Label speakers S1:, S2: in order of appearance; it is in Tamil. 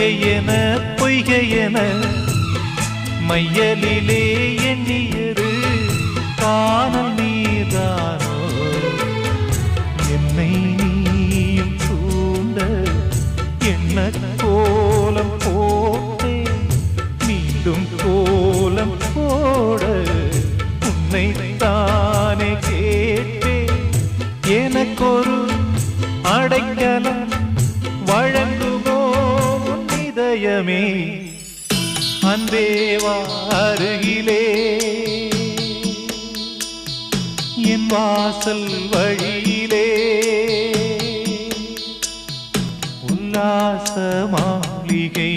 S1: பொய்கையென பொய்கையென மையலிலே எண்ணியது காணல் நீதானோ என்னை நீயும் தூண்ட என்ன கோலம் போட்டே மீண்டும் கோலம் போட உன்னை தானே கேட்டே எனக்கொரு அடைக்கலம் வழங்குமோ இதயமே அன்பேவா அருகிலே என் வாசல் வழியிலே உல்லாச மாளிகை